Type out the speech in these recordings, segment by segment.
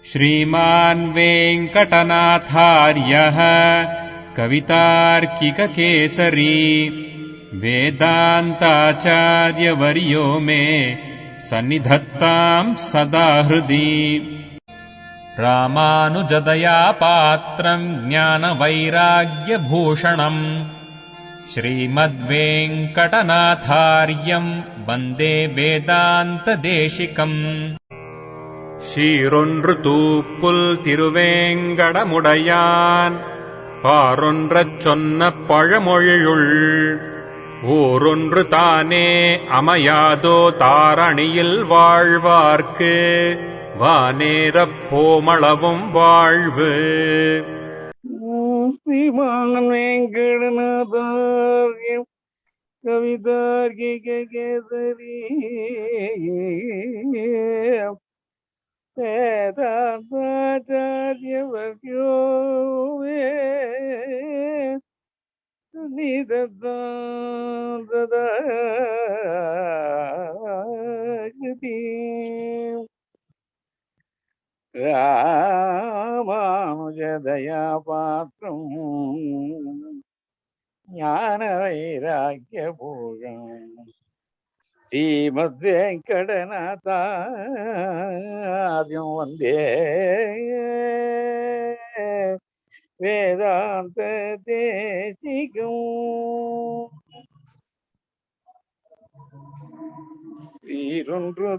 श्रीमान् वेङ्कटनाथार्यः कवितार्किककेसरी वेदान्ताचार्यवर्यो मे सन्निधत्ताम् सदा हृदि। रामानुजदया पात्रम् ज्ञानवैराग्यभूषणम् श्रीमद्वेङ्कटनाथार्यम् वन्दे वेदान्तदेशिकम्। ஷீரொன்று தூப்புல் திருவேங்கடமுடையான் பாரொன்றச் சொன்ன பழமொழியுள் ஊரொன்று தானே அமையாதோ தாரணியில் வாழ்வார்க்கு வானேரப் போமளவும் வாழ்வு. श्रीमान वेंकटनाथार्य कवितार्किक केसरी वेदान्ताचार्यवर्यो मे सन्निधत्ताम् सदा हृदि। रामानुजदया पात्रम् ज्ञानवैराग्यभूषणम् श्रीमद्वेङ्कटनाथार्यं वन्दे वेदान्तदेशिकम्। ீரொன்று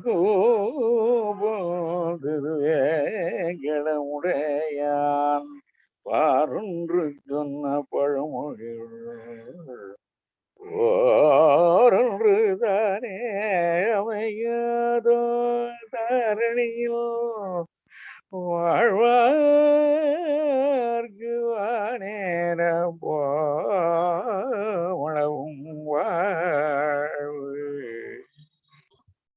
திருவேங்கடமுடையான் பாரொன்று சொன்ன பழமொழியுள் ஓரொன்று தானே அமையாதோ தாரணியில் வாழ்வார்க்கு வானேர போமளவும் வாழ்வு.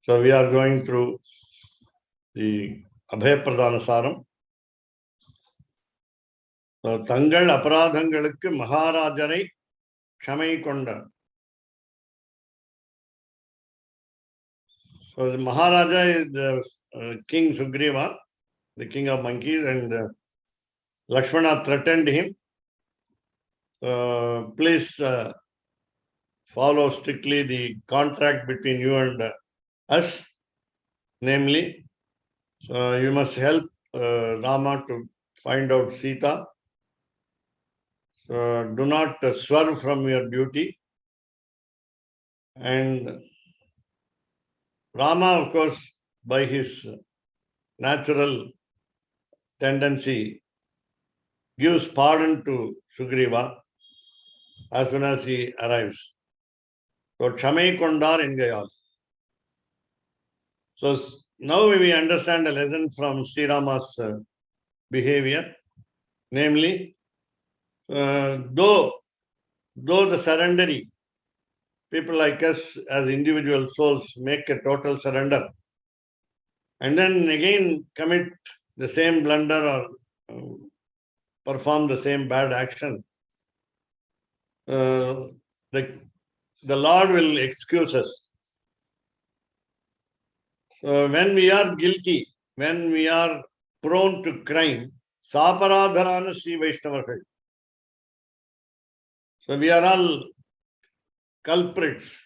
So we are going through the Abhaya Pradana Saram. So Tangal Aparadhangalukku Maharajarai Kshamai Konda. So the Maharaja is the King Sugriva, the king of monkeys, and Lakshmana threatened him. Please follow strictly the contract between you and us, namely, you must help Rama to find out Sita. Do not swerve from your duty. And Rama, of course, by his natural tendency, gives pardon to Sugriva as soon as he arrives. So, Kshamai Kondar Ingayal. So, now we understand a lesson from Sri Rama's behavior, namely, though the surrendery, people like us as individual souls make a total surrender and then again commit the same blunder or perform the same bad action, the Lord will excuse us. When we are guilty, when we are prone to crime, Saparadharana Sri Vaishnavakal. So we are all culprits.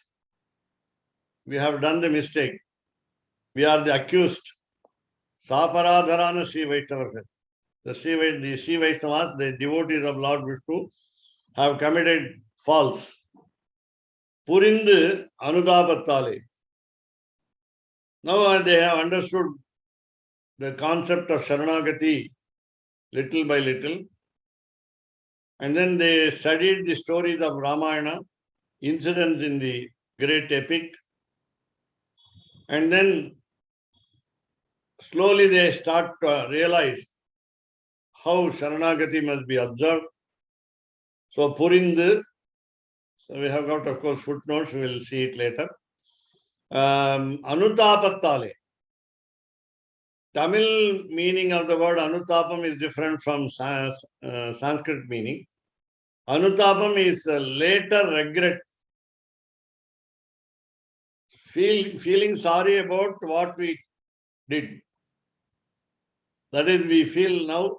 We have done the mistake. We are the accused. Saparadharana Sri Vaishnavakal. The Sri Vaishnavas, the devotees of Lord Vishnu, have committed faults. Purindu Anudapattale. Now they have understood the concept of Sharanagati little by little. And then they studied the stories of Ramayana, incidents in the great epic. And then slowly they start to realize how Sharanagati must be observed. So Purindu, so we have got, of course, footnotes, we will see it later. Anutapattale. Tamil meaning of the word Anutapam is different from Sanskrit meaning. Anutapam is a later regret. Feeling sorry about what we did. That is, we feel now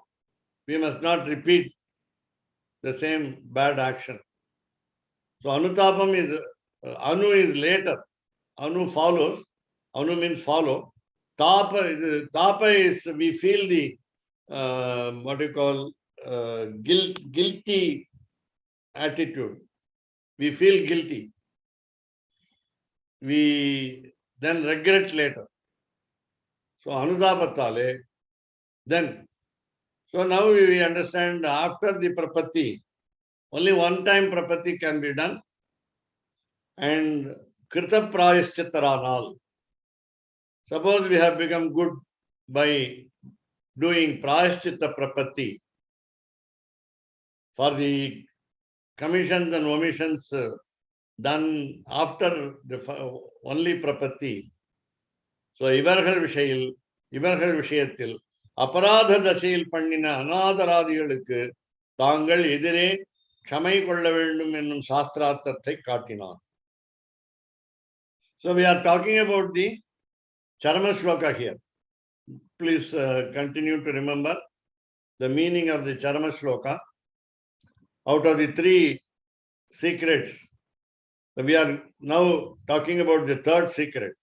we must not repeat the same bad action. So Anutapam is, Anu is later. Anu follows. Anu means follow. Tapa is we feel the, what you call, guilty attitude. We feel guilty. We then regret later. So Anudapatale, then. So now we understand after the prapatti, only one time prapatti can be done. And krita prayashchittaranal. Suppose we have become good by doing prayashchitta prapatti for the commissions and omissions done after the only prapatti. So இவர்கள் விஷயத்தில் அபராத தசையில் பண்ணின அநாதராதிகளுக்கு தாங்கள் எதிரே க்ஷமை கொள்ள வேண்டும் என்னும் சாஸ்திரார்த்தத்தை காட்டினார். So we are talking about the Charma Shloka here. Please continue to remember the meaning of the Charma Shloka. Out of the 3 secrets, we are now talking about the 3rd secret.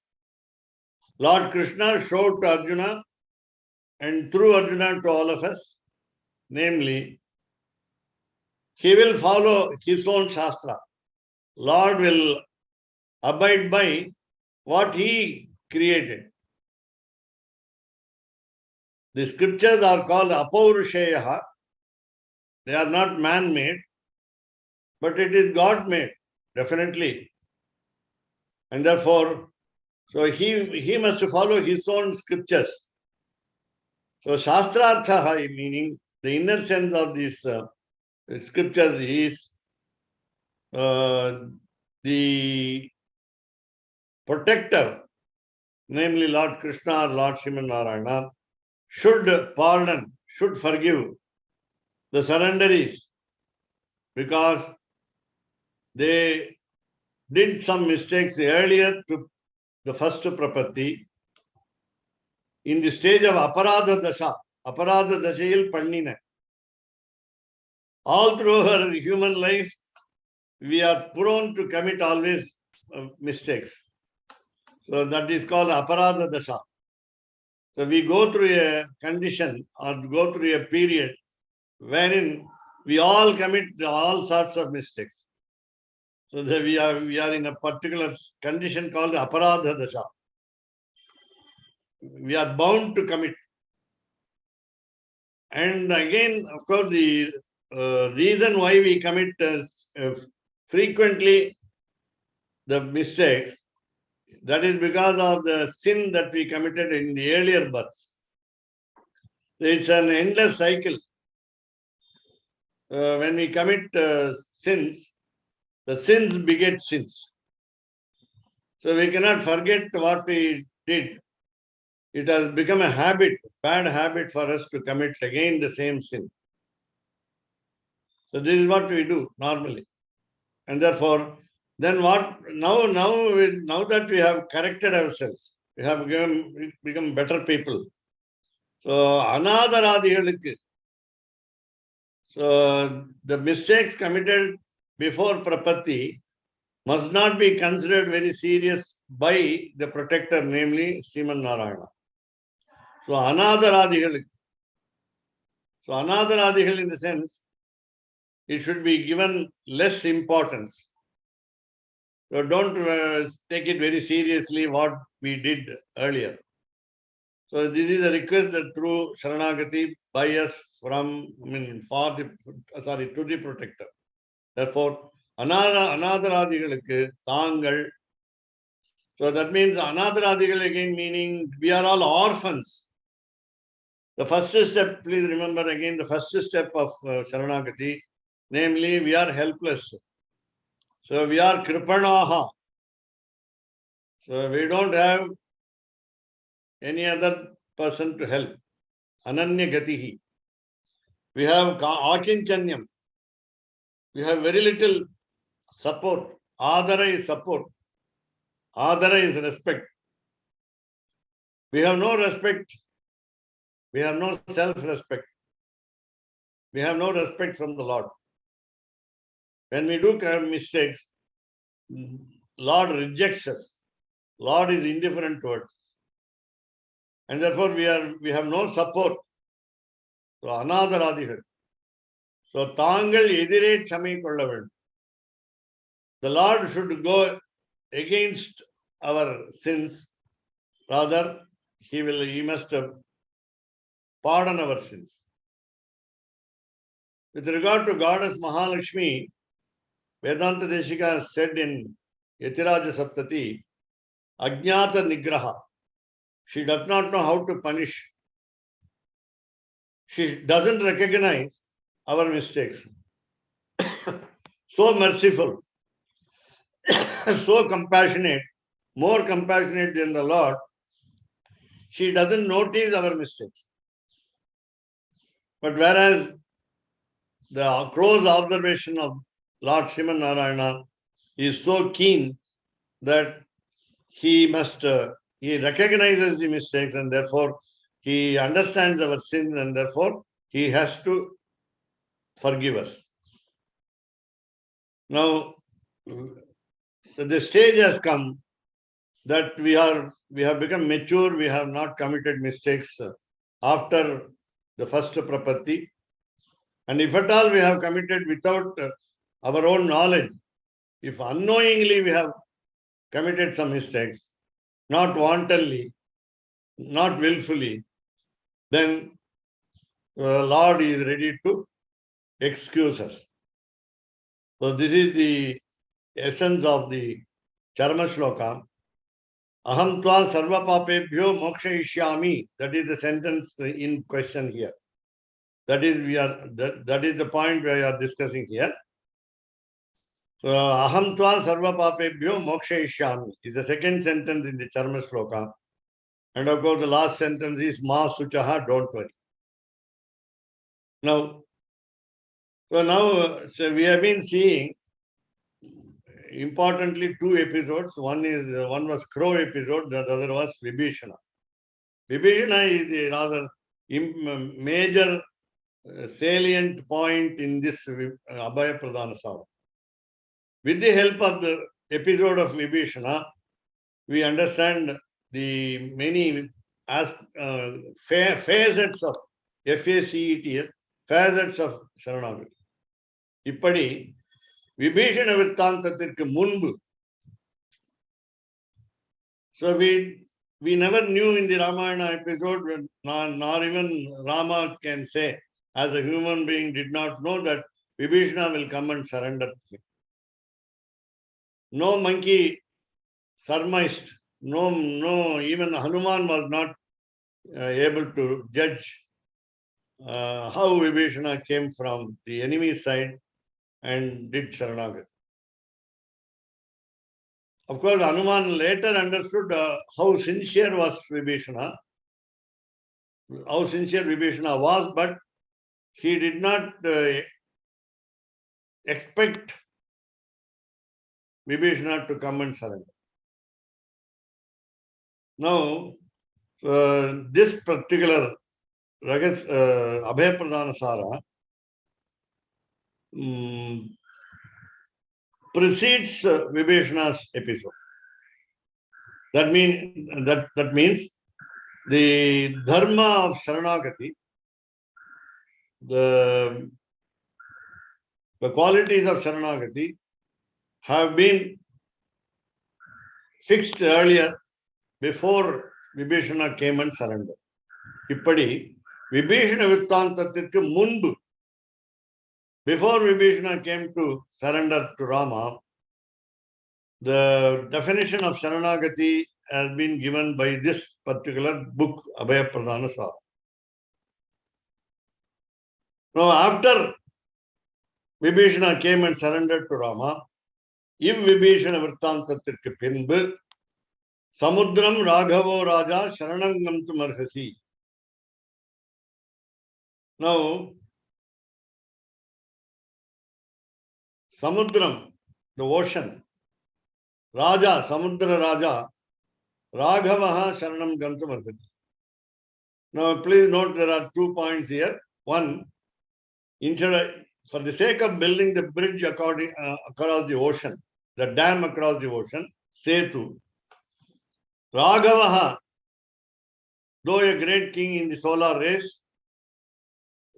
Lord Krishna showed to Arjuna and through Arjuna to all of us, namely, he will follow his own Shastra. Lord will abide by what he created. The scriptures are called Apaurusheyaha. They are not man-made, but it is God-made, definitely. And therefore, so he must follow his own scriptures. So Shastrartha, meaning the inner sense of these scriptures is the protector, namely Lord Krishna or Lord Sriman Narayana, should pardon, should forgive the surrenderies because they did some mistakes earlier to the first prapatti. In the stage of aparadha dashayil pannina. All through our human life, we are prone to commit always mistakes. So that is called aparadha dasha. So we go through a condition or go through a period wherein we all commit all sorts of mistakes. So that we are in a particular condition called aparadha dasha. We are bound to commit. And again, of course, the reason why we commit frequently the mistakes, that is because of the sin that we committed in the earlier births. It's an endless cycle. When we commit sins, the sins beget sins. So we cannot forget what we did. It has become a habit, bad habit for us to commit again the same sin. So this is what we do normally. And therefore, then what, now that we have corrected ourselves, we have become better people. So, anadaradhigalukku. So, the mistakes committed before prapatti must not be considered very serious by the protector, namely Sriman Narayana. So, anadaradhigalukku. So, anadaradhigal in the sense, it should be given less importance. So don't take it very seriously what we did earlier. So this is a request that through Sharanagati by us from, to the protector. Therefore, Anadaradhigalukku Tangal. So that means Anadaradhigal again meaning we are all orphans. The first step, please remember again, the first step of Sharanagati, namely we are helpless. So we are kripanaha. So we don't have any other person to help. Ananya gatihi. We have akinchanyam. We have very little support. Adara is support. Adara is respect. We have no respect. We have no self-respect. We have no respect from the Lord. When we do mistakes, Lord rejects us. Lord is indifferent towards us. And therefore we have no support. So anadharadigal. So Tangal edire chami kolla vendum. The Lord should go against our sins. Rather, he must pardon our sins. With regard to Goddess Mahalakshmi, Vedanta Deshika said in Yatiraja Saptati, Ajnata Nigraha. She does not know how to punish. She doesn't recognize our mistakes. So merciful, so compassionate, more compassionate than the Lord. She doesn't notice our mistakes. But whereas the close observation of Lord Sriman Narayana is so keen that he recognizes the mistakes and therefore he understands our sins and therefore he has to forgive us. Now, so the stage has come that we have become mature, we have not committed mistakes after the first prapatti. And if at all we have committed without our own knowledge, if unknowingly we have committed some mistakes, not wantonly, not willfully, then Lord is ready to excuse us. So this is the essence of the Charma Shloka. Aham tva sarva papebhyo mokshayishyami. That is the sentence in question here. That is the point we are discussing here. So aham tva sarva papebhyo mokshayishyami is the second sentence in the Charma Shloka. And of course the last sentence is ma suchaha, don't worry. Now, so we have been seeing importantly two episodes. One was Crow episode, the other was Vibhishana. Vibhishana is a rather major salient point in this Abhaya Pradana Saram. With the help of the episode of Vibhishana, we understand the many facets of FACETS, facets of Sharanagati. Ippadi, Vibhishana Vrittantathirku munbu. So we never knew in the Ramayana episode, nor even Rama can say, as a human being, did not know that Vibhishana will come and surrender to him. No monkey surmised, no, even Hanuman was not able to judge how Vibhishana came from the enemy side and did Sharanagati. Of course, Hanuman later understood how sincere was Vibhishana, was, but he did not expect Vibhishana to come and surrender. Now, this particular Abhaya Pradana Sara precedes Vibhishana's episode. That means the dharma of Sharanagati, the qualities of Sharanagati have been fixed earlier before Vibhishana came and surrendered. Ippadi, Vibhishana Vrittantathirku munbu. Before Vibhishana came to surrender to Rama, the definition of Sharanagati has been given by this particular book, Abhaya Pradana Sara. Now, after Vibhishana came and surrendered to Rama, if Vibhishana Vrittantathirku pinbu, Samudram Raghavo Raja Sharanangam tu Marhasi. Now, Samudram, the ocean, Raja, Samudra Raja, Raghavaha Sharanam Gantam Arhati. Now, please note there are 2 points here. One, for the sake of building the bridge across the ocean, the dam across the ocean, Setu, Raghavaha, though a great king in the solar race,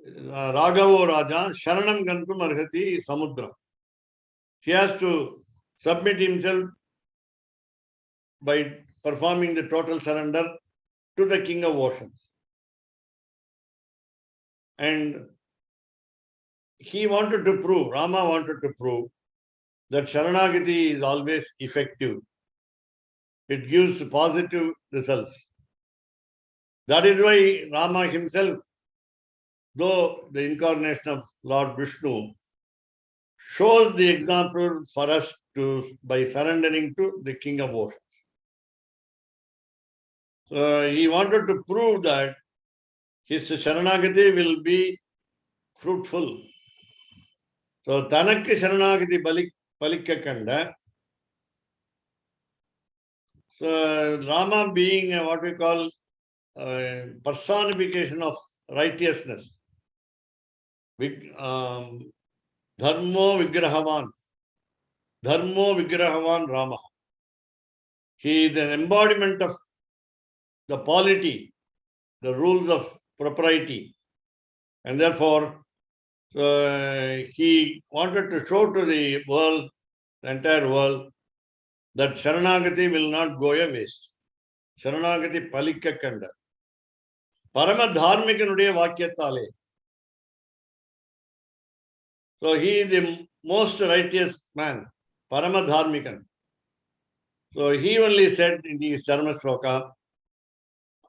Raghavo Raja, Sharanam Gantum Arhati Samudram. He has to submit himself by performing the total surrender to the king of oceans. And Rama wanted to prove that Sharanagati is always effective. It gives positive results. That is why Rama himself, though the incarnation of Lord Vishnu, shows the example for us by surrendering to the king of oceans. So he wanted to prove that his Sharanagati will be fruitful. So Tanakki Sharanagati Palikka Kanda. So Rama being what we call personification of righteousness. Dharmo Vigrahavan Rama. He is an embodiment of the polity, the rules of propriety. And therefore, he wanted to show to the world, the entire world, that Sharanagati will not go a waste. Sharanagati Palikka Kanda. Parama Dharmikanuடைய வாக்கியத்தாலே. So he is the most righteous man, Parama Dharmikan. So he only said in the Sarma Shloka,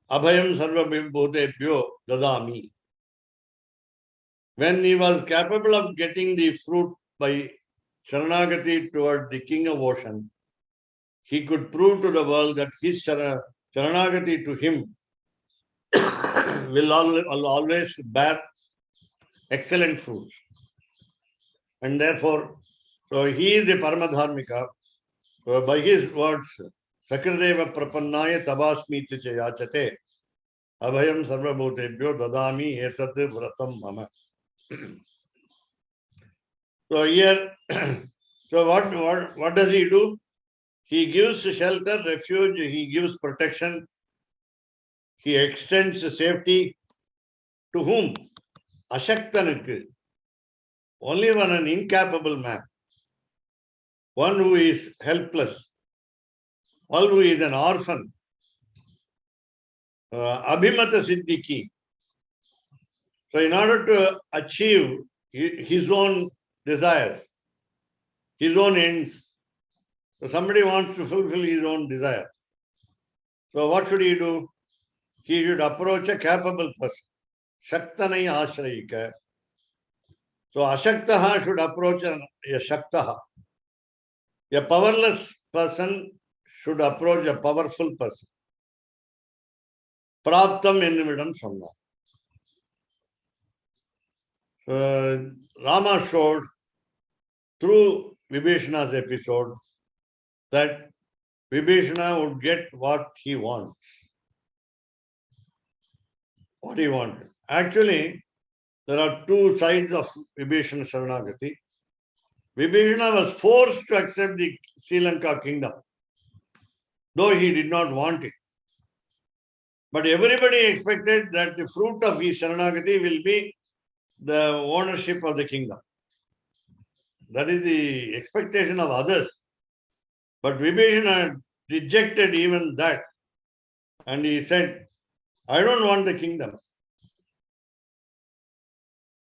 Abhayam Sarva Bhutebhyo Dadami. When he was capable of getting the fruit by Sharanagati toward the king of ocean, he could prove to the world that his Sharanagati to him will always bear excellent fruits. And therefore, so he is the Paramadharmika. So by his words, Sakradeva Prapannaya Tabasmiti Chayachate Abhayam Sarvabhutebhyo Dadami Etat Vratam Mama. So here, so what does he do? He gives shelter, refuge, he gives protection, he extends safety to whom? Ashaktanukku. Only one, an incapable man, one who is helpless, one who is an orphan, Abhimata Siddhiki. So in order to achieve his own desires, his own ends, so somebody wants to fulfill his own desire. So what should he do? He should approach a capable person. Shaktanai Ashrayika. So Ashaktaha should approach a Shaktaha. A powerless person should approach a powerful person. Praptam ennuvidam sonna. Rama showed through Vibhishana's episode that Vibhishana would get what he wants. What he wanted. Actually, there are two sides of Vibhishana Sharanagati. Vibhishana was forced to accept the Sri Lanka kingdom, though he did not want it. But everybody expected that the fruit of his Sharanagati will be the ownership of the kingdom. That is the expectation of others. But Vibhishana rejected even that. And he said, I don't want the kingdom,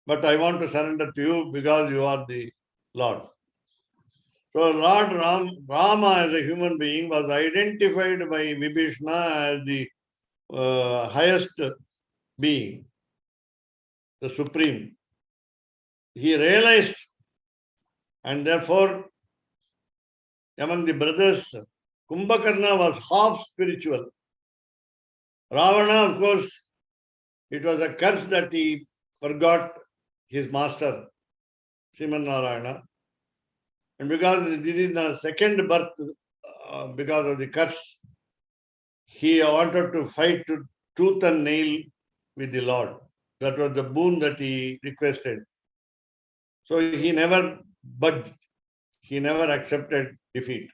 but I want to surrender to you because you are the Lord. So Lord Rama as a human being was identified by Vibhishana as the highest being, the supreme. He realized, and therefore among the brothers, Kumbhakarna was half spiritual. Ravana, of course, it was a curse that he forgot his master, Sriman Narayana. And because this is the second birth, because of the curse, he wanted to fight to tooth and nail with the Lord. That was the boon that he requested. So he never budged. He never accepted defeat.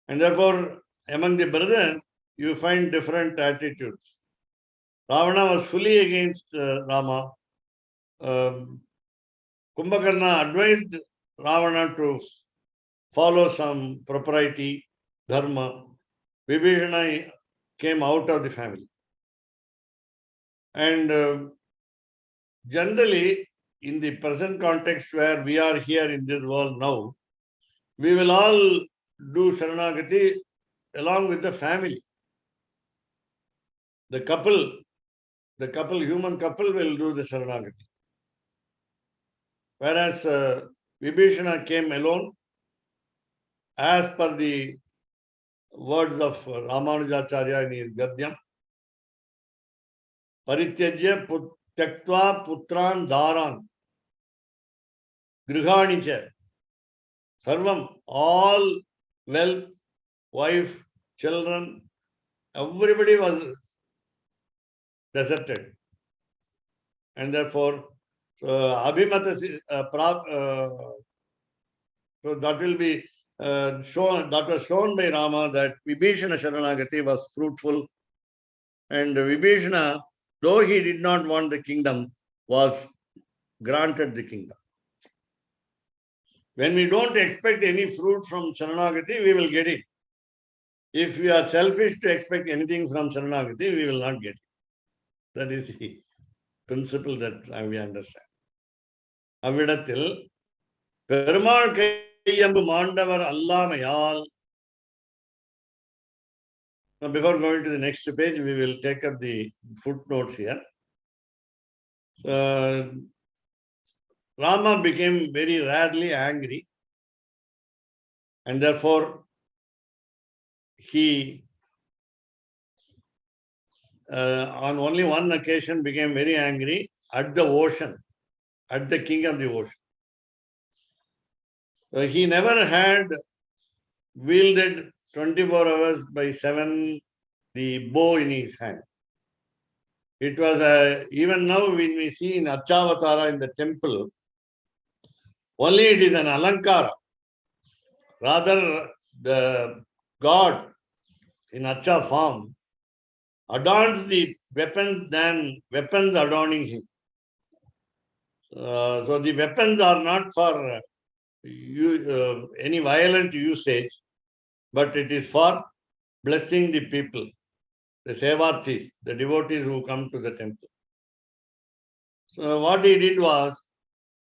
And therefore, among the brothers, you find different attitudes. Ravana was fully against Rama. Kumbhakarna advised Ravana to follow some propriety, dharma. Vibhishana came out of the family. And generally, in the present context where we are here in this world now, we will all do Sharanagati along with the family. The human couple will do the Sharanagati. Whereas Vibhishana came alone, as per the words of Ramanujacharya in his Gadyam, Parityajya Tyaktva Putran Dharan Grihanicha Sarvam, all wealth, wife, children, everybody was deserted. And therefore, Abhimata, so that will be shown, that was shown by Rama that Vibhishana Sharanagati was fruitful. And Vibhishana, though he did not want the kingdom, was granted the kingdom. When we don't expect any fruit from Sharanagati, we will get it. If we are selfish to expect anything from Sharanagati, we will not get it. That is the principle that we understand. அவ்விடத்தில் Perumal கையம்பு மாண்டவர் அல்லாமையால். Now, before going to the next page, we will take up the footnotes here. Rama became very rarely angry, and therefore he on only one occasion became very angry at the ocean, at the king of the ocean. He never had wielded 24 hours by 7 the bow in his hand. It was even now when we see in Archavatara in the temple, only it is an alankara. Rather, the god in Archa form adorns the weapons than weapons adorning him. So the weapons are not for any violent usage, but it is for blessing the people, the sevarthis, the devotees who come to the temple. So what he did was,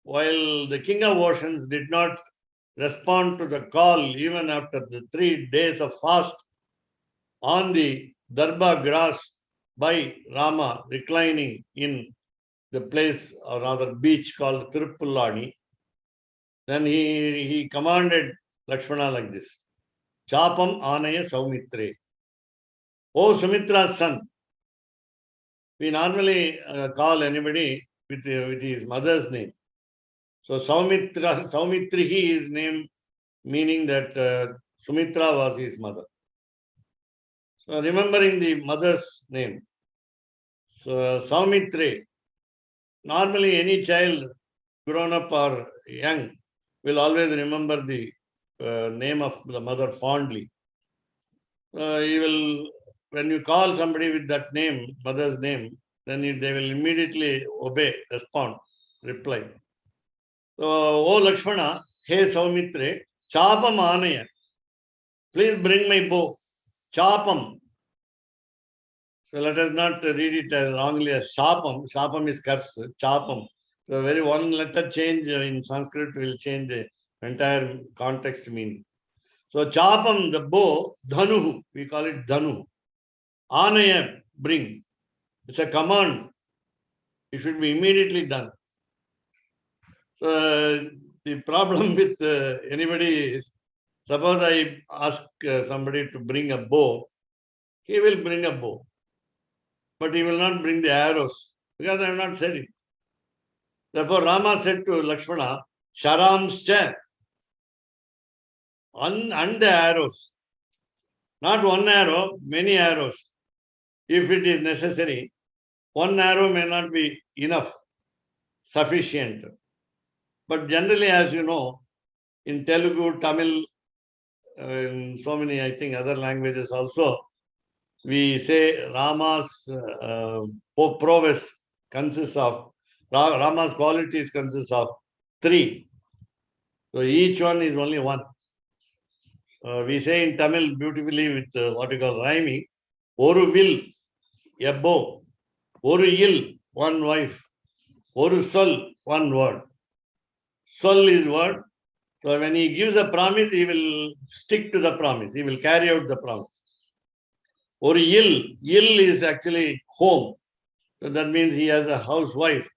while the king of oceans did not respond to the call even after the 3 days of fast on the Darba grass by Rama reclining in the place or rather beach called Tiruppulani, then he commanded Lakshmana like this: Chapam Anaya Saumitre. Oh, Sumitra's son. We normally call anybody with his mother's name. So Saumitrihi is named, meaning that Sumitra was his mother. So remembering the mother's name. So Saumitre. Normally any child, grown up or young, will always remember the name of the mother fondly. He will, when you call somebody with that name, mother's name, then they will immediately obey, respond, reply. So, O Lakshmana, hey Saumitre, Chapam Anaya. Please bring my bow. Chapam. So let us not read it as wrongly as Shapam. Shapam is curse. Chapam. So very one letter change in Sanskrit will change the entire context meaning. So Chapam, the bow, Dhanuhu, we call it Dhanu. Anaya, bring. It's a command. It should be immediately done. So the problem with anybody is, suppose I ask somebody to bring a bow, he will bring a bow. But he will not bring the arrows, because I have not said it. Therefore, Rama said to Lakshmana, Sharamscha, and the arrows. Not one arrow, many arrows. If it is necessary, one arrow may not be enough, sufficient. But generally, as you know, in Telugu, Tamil, in so many, I think, other languages also, we say Rama's prowess consists of, Rama's qualities consists of 3. So each one is only one. We say in Tamil beautifully with what you call rhyming, Oru will, a bow, Oru il, one wife, Oru sol, one word. Sol is word. So when he gives a promise, he will stick to the promise. He will carry out the promise. Or il is actually home. So that means he has a housewife.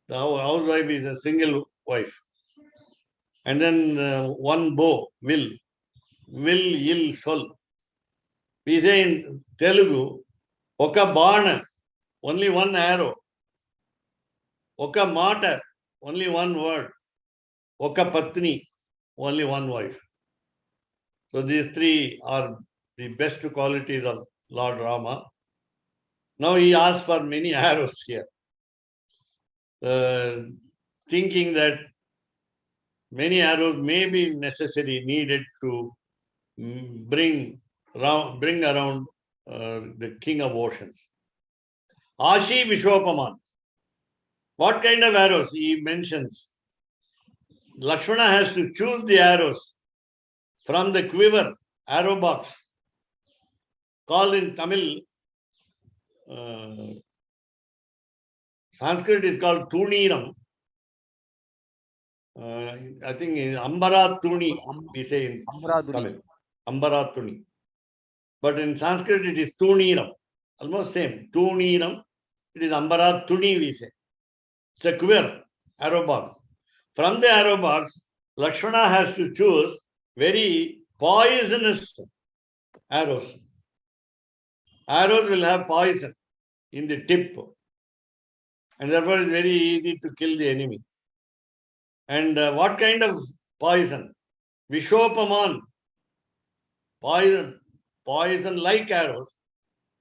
The housewife is a single wife. And then one bow, will, il, sol. We say in Telugu, oka bana, only one arrow. Oka mata, only one word. Oka patni, only one wife. So these 3 are the best qualities of Lord Rama. Now he asks for many arrows here, thinking that many arrows may be necessary, needed to bring around the king of oceans. Ashi Vishopaman. What kind of arrows? He mentions. Lakshmana has to choose the arrows from the quiver, arrow box, called in Tamil, Sanskrit is called Tuniram. I think in Ambara Tuni, we say in Tamil. Ambara Tuni. But in Sanskrit, it is Tuniram. Almost same. Tuniram. It is Ambara Tuni, we say. It's a quiver, arrow box. From the arrow box, Lakshmana has to choose very poisonous arrows. Arrows will have poison in the tip. And therefore, it's very easy to kill the enemy. And what kind of poison? Vishopaman. Poison like arrows.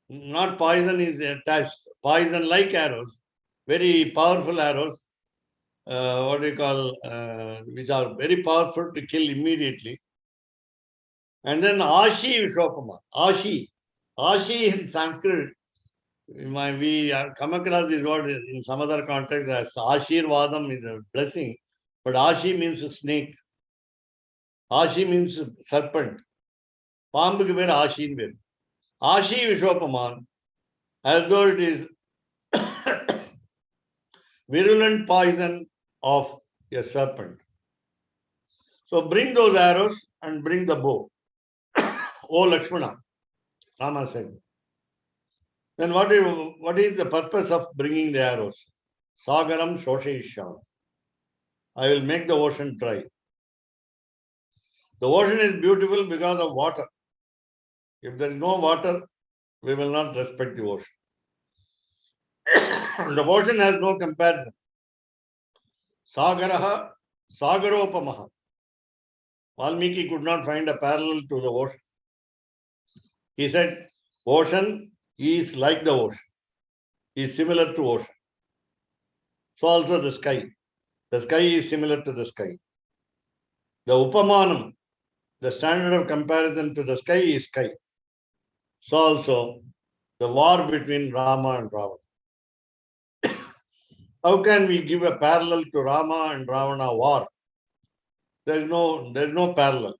Not poison is attached. Poison like arrows. Very powerful arrows. What we call, which are very powerful to kill immediately. And then Ashi Vishopama. Ashi. Ashi in Sanskrit, we come across this word in some other context as Ashirvadam is a blessing. But Ashi means snake. Ashi means serpent. Pambukku per Ashi in Ashi Vishopama, as though it is virulent poison of a serpent. So bring those arrows and bring the bow. O Lakshmana, Rama said. Then what is the purpose of bringing the arrows? Sagaram Shoshaisham. I will make the ocean dry. The ocean is beautiful because of water. If there is no water, we will not respect the ocean. The ocean has no comparison. Sagaraha, Sagaropamaha. Valmiki could not find a parallel to the ocean. He said, ocean is like the ocean, is similar to ocean. So also the sky. The sky is similar to the sky. The Upamanam, the standard of comparison to the sky is sky. So also the war between Rama and Ravana. How can we give a parallel to Rama and Ravana war? There is no parallel.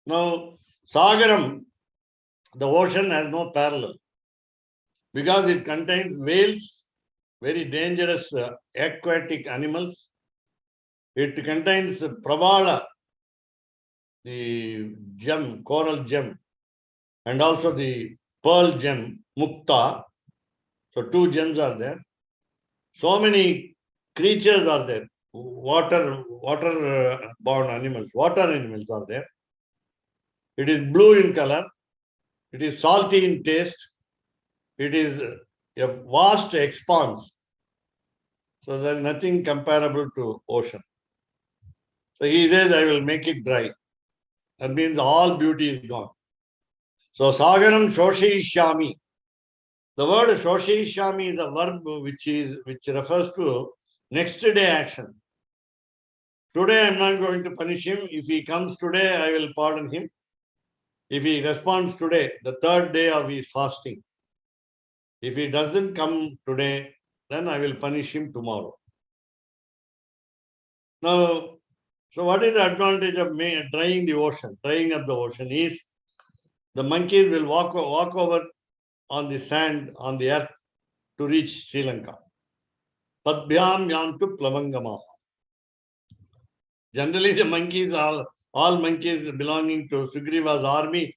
Now, Sagaram, the ocean has no parallel because it contains whales, very dangerous aquatic animals. It contains Pravala, the gem, coral gem, and also the pearl gem, Mukta. So 2 gems are there. So many creatures are there. Water-born animals, water animals are there. It is blue in color. It is salty in taste. It is a vast expanse. So there is nothing comparable to ocean. So he says, I will make it dry. That means all beauty is gone. So Sagaram Shoshishyami. The word Shoshishami is a verb which refers to next day action. Today I am not going to punish him. If he comes today, I will pardon him. If he responds today, the third day of his fasting. If he doesn't come today, then I will punish him tomorrow. Now, so what is the advantage of drying the ocean? Drying up the ocean is the monkeys will walk over on the sand, on the earth to reach Sri Lanka. Padbhyam yantu plavangama. Generally, the monkeys, all monkeys belonging to Sugriva's army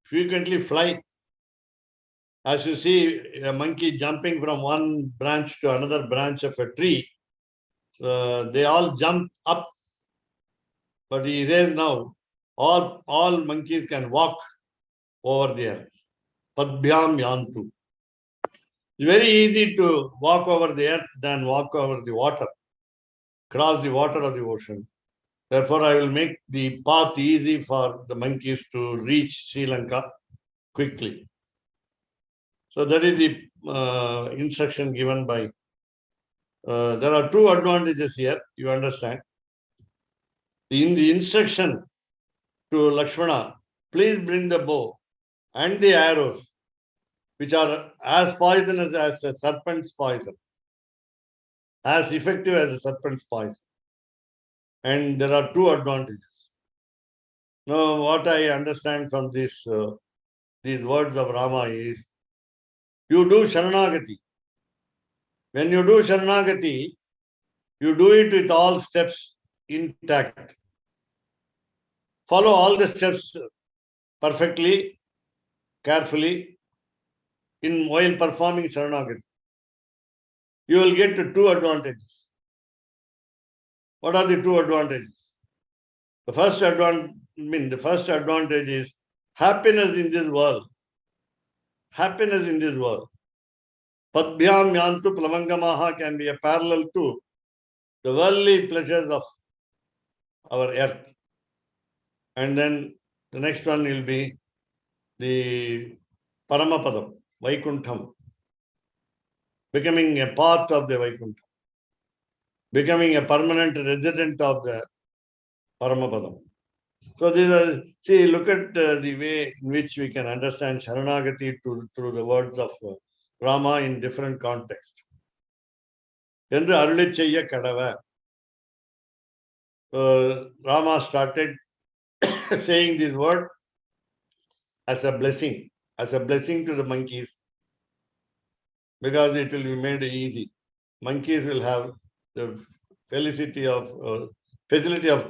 frequently fly. As you see a monkey jumping from one branch to another branch of a tree, they all jump up. But he says now, all monkeys can walk over the earth. Padbhyam yantu. It's very easy to walk over the earth than walk over the water, cross the water of the ocean. Therefore, I will make the path easy for the monkeys to reach Sri Lanka quickly. So that is the instruction given by. There are two advantages here, you understand. In the instruction to Lakshmana, please bring the bow and the arrows, which are as poisonous as a serpent's poison, as effective as a serpent's poison. And there are two advantages. Now, what I understand from these words of Rama is, you do Sharanagati. When you do Sharanagati, you do it with all steps intact. Follow all the steps perfectly, carefully, while performing Sharanagati. You will get to two advantages. What are the two advantages? The first advantage is happiness in this world. Happiness in this world. Padbhyam yantu plavangamaha can be a parallel to the worldly pleasures of our earth. And then the next one will be the Paramapadam, Vaikuntham, becoming a part of the Vaikuntham, becoming a permanent resident of the Paramapadam. So these are, see, look at the way in which we can understand Sharanagati through the words of Rama in different contexts. என்று அருளிச் செய்ய கடவ. Rama started saying this word as a blessing to the monkeys, because it will be made easy. Monkeys will have the facility of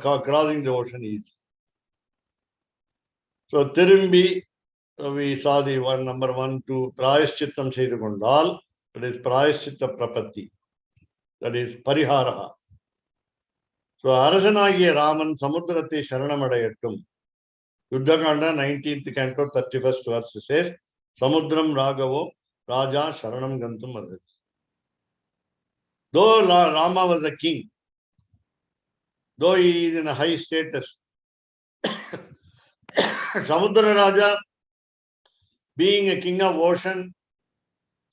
crossing the ocean easily. So Tirumbi, we saw the one number 1, 2, Prayashchittam Seidu Kondal, that is Prayashchitta Prapatti, that is Pariharaha. So Arasanagiya Raman Samudrate Sharanamadayatum. Yuddhakanda 19th canto 31st verse says, Samudram Ragavo Raja Sharanam Gantum Ardhati. Though Rama was a king, though he is in a high status, Samudra Raja, being a king of ocean,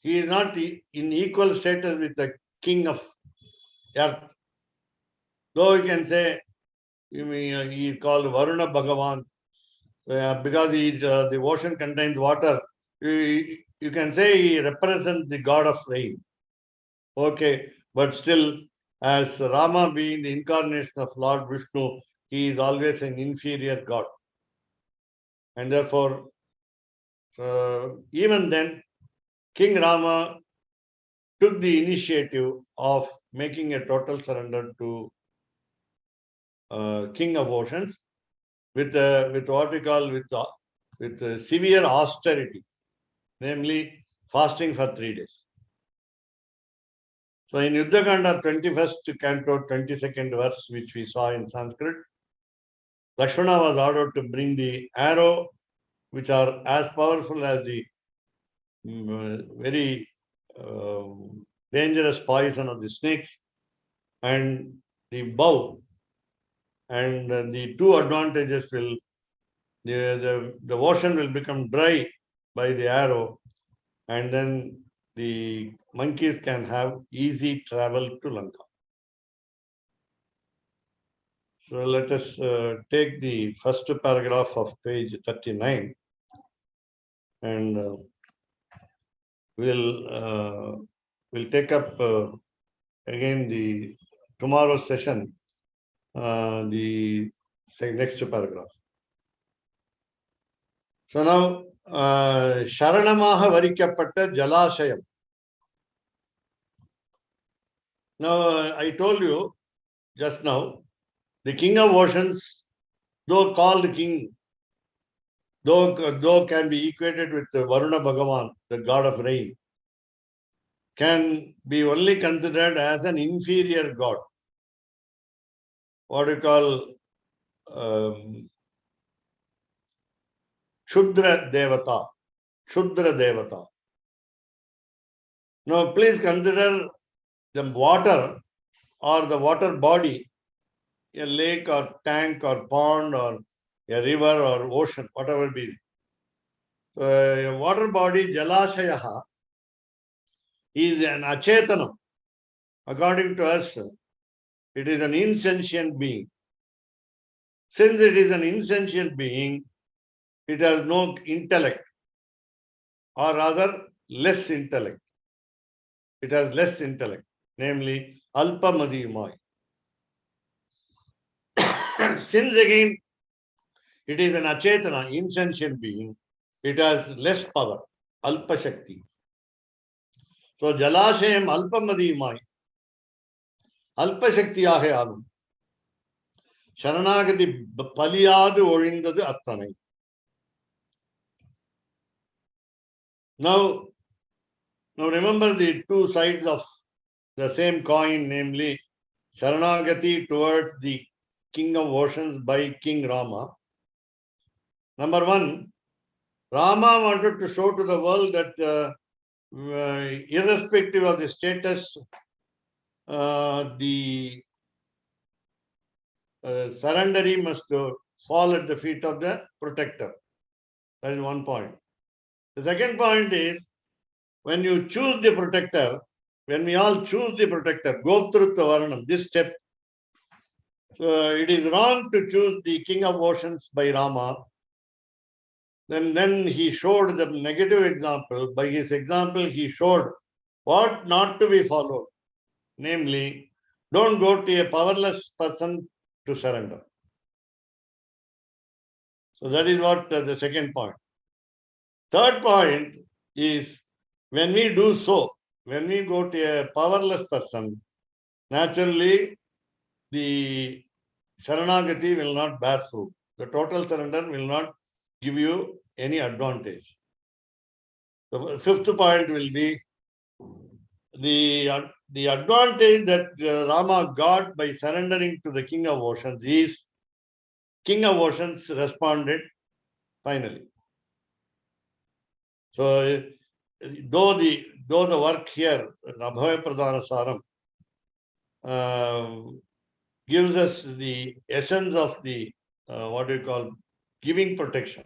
he is not in equal status with the king of earth. Though you can say he is called Varuna Bhagavan, because the ocean contains water, you can say he represents the god of rain. Okay, but still, as Rama being the incarnation of Lord Vishnu, he is always an inferior god. And therefore, even then, King Rama took the initiative of making a total surrender to King of Oceans with what we call with severe austerity, namely fasting for 3 days. So in Yuddhakanda 21st canto 22nd verse, which we saw in Sanskrit, Lakshmana was ordered to bring the arrow, which are as powerful as the very dangerous poison of the snakes, and the bow. And the two advantages will, the ocean will become dry by the arrow, and then the monkeys can have easy travel to Lanka. So let us take the first paragraph of page 39, and we'll take up again the tomorrow's session, the next paragraph. So now, Sharanamaha Varikyapatta Jalashayam. Now, I told you just now, the king of oceans, though called king, though can be equated with Varuna Bhagavan, the god of rain, can be only considered as an inferior god. What you call Shudra Devata. Shudra Devata. Now, please consider the water or the water body, a lake or tank or pond or a river or ocean, whatever it be. A water body, Jalashayaha, is an achetanam. According to us, it is an insentient being. Since it is an insentient being, it has no intellect, or rather less intellect. It has less intellect, namely Alpamadimai. Since again it is an achetana, insentient being, it has less power, Alpa Shakti. So Jalashayam Alpamadimai, Alpa Shakti Ahe Sharanagati Paliyadu Orindadu Attanai. Now remember the two sides of the same coin, namely Sharanagati towards the king of oceans by King Rama. Number one, Rama wanted to show to the world that irrespective of the status, the surrendery must fall at the feet of the protector. That is one point. The second point is, when you choose the protector, when we all choose the protector, go through the Varanam, this step, it is wrong to choose the king of oceans by Rama. Then he showed the negative example. By his example, he showed what not to be followed. Namely, don't go to a powerless person to surrender. So that is what the second point. Third point is, when we do so, when we go to a powerless person, naturally the Sharanagati will not bear fruit. The total surrender will not give you any advantage. The fifth point will be the advantage that Rama got by surrendering to the king of oceans is king of oceans responded finally. So though the work here, Abhaya Pradana Saram, gives us the essence of the what we call giving protection.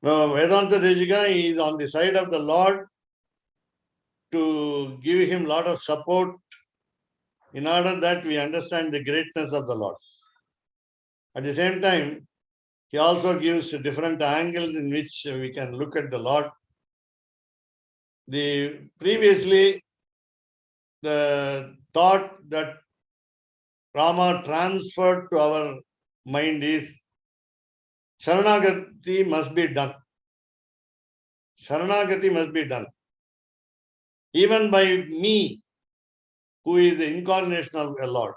Now, Vedanta Dejika is on the side of the Lord to give him a lot of support in order that we understand the greatness of the Lord. At the same time, he also gives different angles in which we can look at the Lord. Previously, the thought that Rama transferred to our mind is Sharanagati must be done. Sharanagati must be done. Even by me, who is the incarnation of a Lord.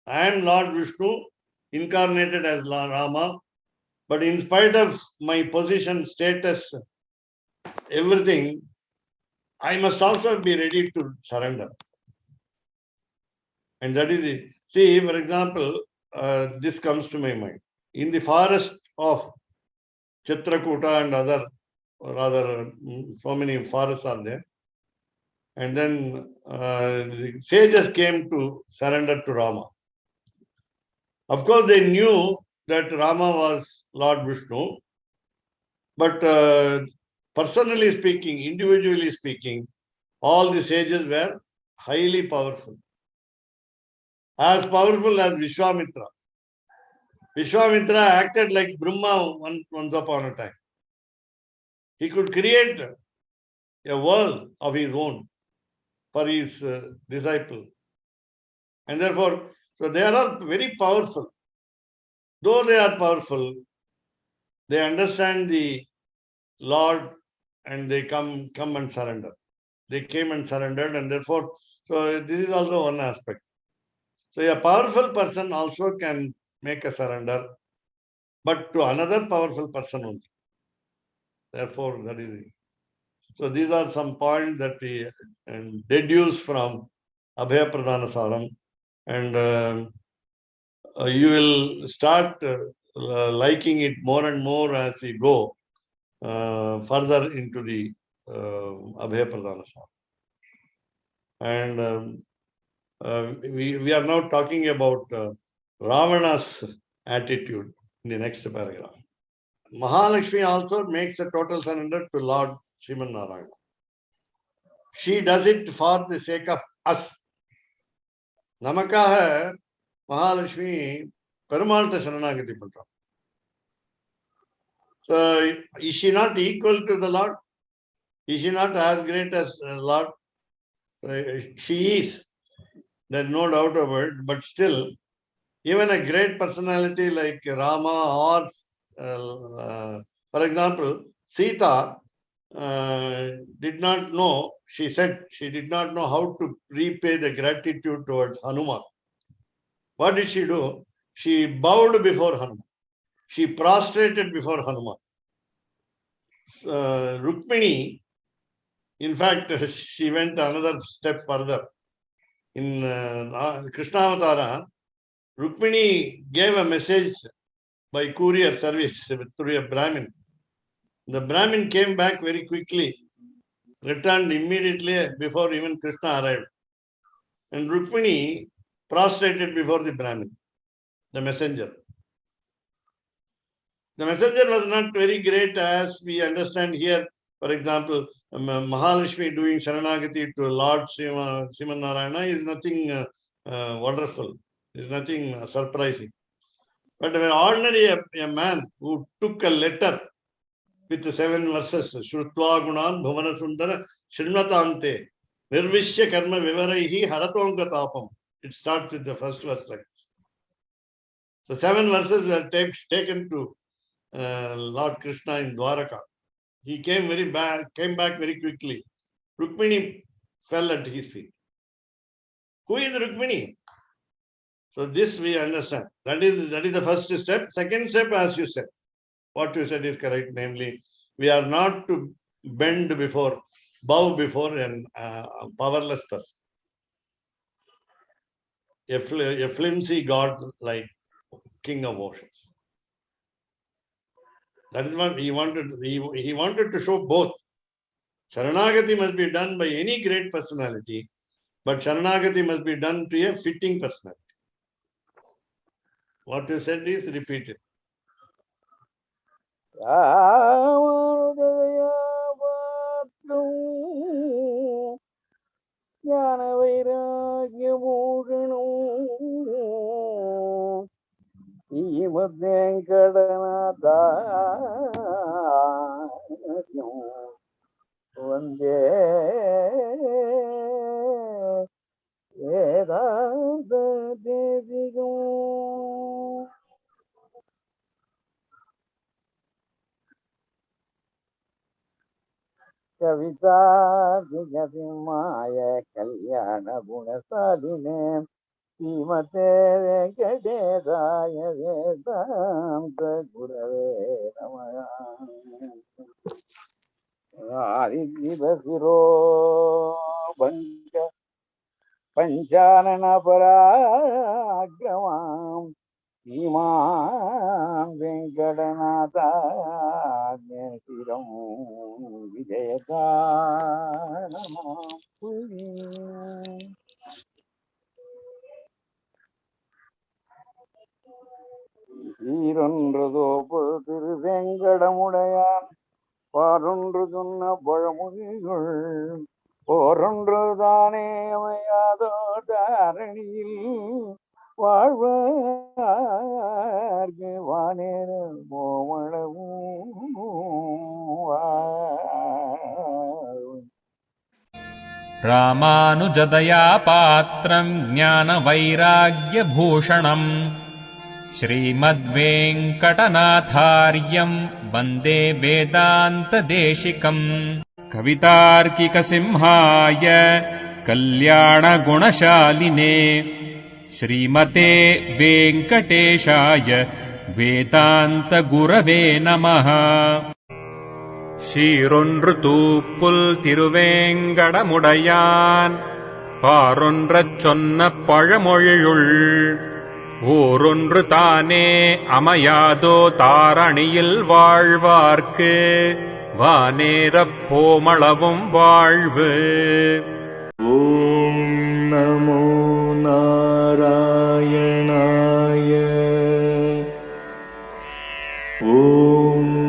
I am Lord Vishnu, incarnated as Lord Rama, but in spite of my position, status, everything, I must also be ready to surrender. And that is it. See, for example, this comes to my mind. In the forest of Chitrakuta and other, rather, so many forests are there. And then the sages came to surrender to Rama. Of course, they knew that Rama was Lord Vishnu, But personally speaking, individually speaking, all the sages were highly powerful. As powerful as Vishwamitra. Vishwamitra acted like Brahma once upon a time. He could create a world of his own for his disciple. And therefore, so they are all very powerful. Though they are powerful, they understand the Lord and they come and surrender. They came and surrendered, and therefore, so this is also one aspect. So a powerful person also can make a surrender, but to another powerful person only. Therefore, that is it. So these are some points that we deduce from Abhaya Pradana Saram, and you will start liking it more and more as we go further into the Abhaya Pradana Saram. And we are now talking about Ravana's attitude in the next paragraph. Mahalakshmi also makes a total surrender to Lord Sriman Narayana. She does it for the sake of us. Namakaha Mahalakshmi Perumalta Saranagati Patra. So is she not equal to the Lord? Is she not as great as Lord? She is. There's no doubt about it. But still, even a great personality like Rama or, for example, Sita did not know, she said she did not know how to repay the gratitude towards Hanuman. What did she do? She bowed before Hanuman. She prostrated before Hanuman. Rukmini, in fact, she went another step further. In Krishna Avatara, Rukmini gave a message by courier service through a Brahmin. The Brahmin came back very quickly, returned immediately before even Krishna arrived. And Rukmini prostrated before the Brahmin, the messenger. The messenger was not very great as we understand here. For example, Mahalakshmi doing Sharanagati to Lord Sriman Narayana is nothing wonderful, is nothing surprising. But an ordinary a man who took a letter with 7 verses, Shrutva Gunan Bhavana Sundara Srinatante Nirvishya Karma Vivaraihi Haratonga Tapam. It starts with the first verse like this. So 7 verses were taken to Lord Krishna in Dwaraka. He came back very quickly. Rukmini fell at his feet. Who is Rukmini? So this we understand. That is the first step. Second step, as you said, what you said is correct. Namely, we are not to bow before a powerless person. A flimsy god like King of Oceans. That is what he wanted. He wanted to show both. Sharanagati must be done by any great personality, but Sharanagati must be done to a fitting personality. What you said is repeated. ஞான வைராகியமூகணோ ஈமத்வேங்கடநாதாஸ்யம் வந்தே வேதாந்த தேசிகம். கவிதாதிகசிம்மாய கல்யாண குணசாலினே ஸ்ரீமதே வெங்கடேசாய வேதாந்த குரவே நமः. ஆதிசிவசிரோ பங்க பஞ்சானன பராக்கிரமாம் ஸ்ரீமான் வெங்கடநாதாத்யம் விஜயகாரணமாம் புவி. சீரொன்றதோ திரு வெங்கடமுடையான் ஓரொன்றுதானே அமையாதோ தாரணியில் வாழ்வார்க்கு வானேர மோமளவும் ராமானுஜதயா பாத்திரம் ஞான வைராக்யபூஷணம் ஸ்ரீமத்வேங்கடநாதார்யம் வந்தே வேதாந்ததேசிகம் கவிதார்க்கிகசிம்ஹாய கல்யாணகுணசாலினே ஸ்ரீமதே வெங்கடேஷாய வேதாந்தகுரவே நமः. சீரொன்று தூப்புல் திருவேங்கடமுடையான் பாரொன்றச் சொன்ன பழமொழியுள் ஓரொன்று தானே அமையாதோ தாரணியில் வாழ்வார்க்கு வானேரப் போமளவும் வாழ்வு. ஓம் நமோ நாராயணாய. ஓம்